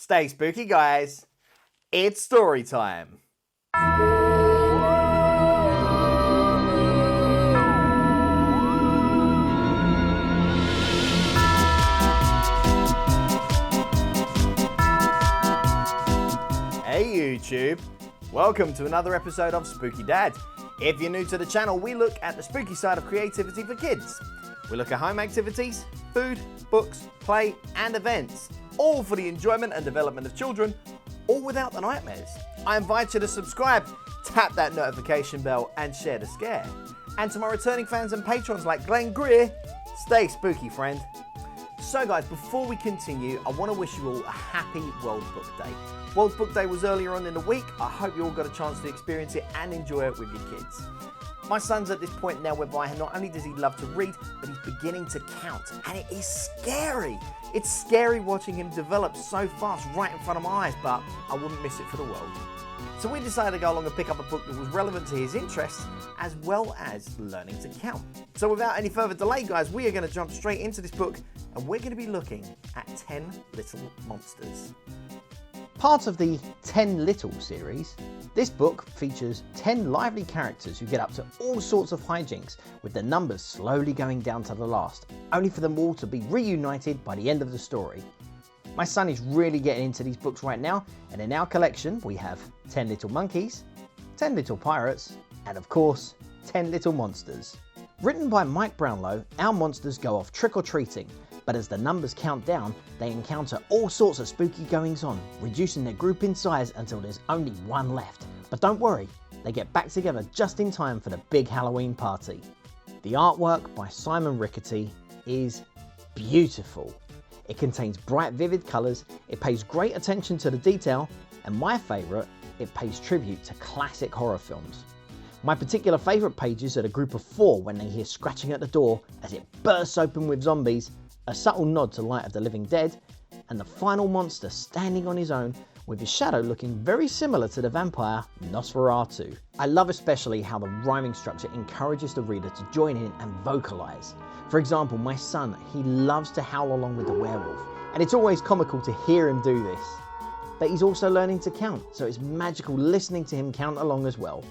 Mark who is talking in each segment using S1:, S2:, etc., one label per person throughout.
S1: Stay spooky, guys. It's story time. Hey YouTube, welcome to another episode of Spooky Dad. If you're new to the channel, we look at the spooky side of creativity for kids. We look at home activities, food, books, play and events, all for the enjoyment and development of children, all without the nightmares. I invite you to subscribe, tap that notification bell and share the scare. And to my returning fans and patrons like Glenn Greer, stay spooky, friend. So guys, before we continue, I want to wish you all a happy World Book Day. World Book Day was earlier on in the week. I hope you all got a chance to experience it and enjoy it with your kids. My son's at this point now whereby not only does he love to read, but he's beginning to count. And it is scary. It's scary watching him develop so fast right in front of my eyes, but I wouldn't miss it for the world. So we decided to go along and pick up a book that was relevant to his interests, as well as learning to count. So without any further delay, guys, we are going to jump straight into this book, and we're going to be looking at 10 Little Monsters.
S2: Part of the 10 Little series, this book features 10 lively characters who get up to all sorts of hijinks, with the numbers slowly going down to the last, only for them all to be reunited by the end of the story. My son is really getting into these books right now, and in our collection we have 10 Little Monkeys, 10 Little Pirates, and of course 10 Little Monsters. Written by Mike Brownlow, our monsters go off trick-or-treating, but as the numbers count down, they encounter all sorts of spooky goings on, reducing their group in size until there's only one left. But don't worry, they get back together just in time for the big Halloween party. The artwork by Simon Rickerty is beautiful. It contains bright, vivid colours, it pays great attention to the detail, and my favourite, it pays tribute to classic horror films. My particular favourite pages are the group of 4 when they hear scratching at the door as it bursts open with zombies, a subtle nod to Light of the Living Dead, and the final monster standing on his own with his shadow looking very similar to the vampire Nosferatu. I love especially how the rhyming structure encourages the reader to join in and vocalise. For example, my son, he loves to howl along with the werewolf, and it's always comical to hear him do this. But he's also learning to count, so it's magical listening to him count along as well.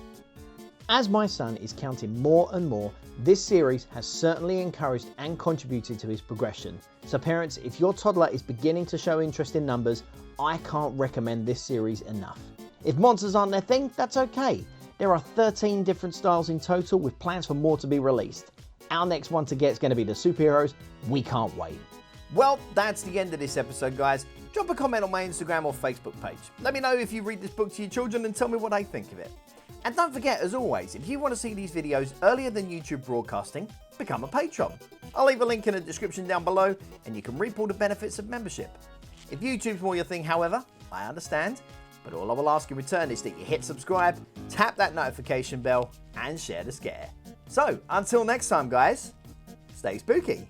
S2: As my son is counting more and more, this series has certainly encouraged and contributed to his progression. So parents, if your toddler is beginning to show interest in numbers, I can't recommend this series enough. If monsters aren't their thing, that's okay. There are 13 different styles in total with plans for more to be released. Our next one to get is going to be the superheroes. We can't wait.
S1: Well, that's the end of this episode, guys. Drop a comment on my Instagram or Facebook page. Let me know if you read this book to your children and tell me what they think of it. And don't forget, as always, if you want to see these videos earlier than YouTube broadcasting, become a patron. I'll leave a link in the description down below and you can reap all the benefits of membership. If YouTube's more your thing, however, I understand, but all I will ask in return is that you hit subscribe, tap that notification bell and share the scare. So, until next time guys, stay spooky.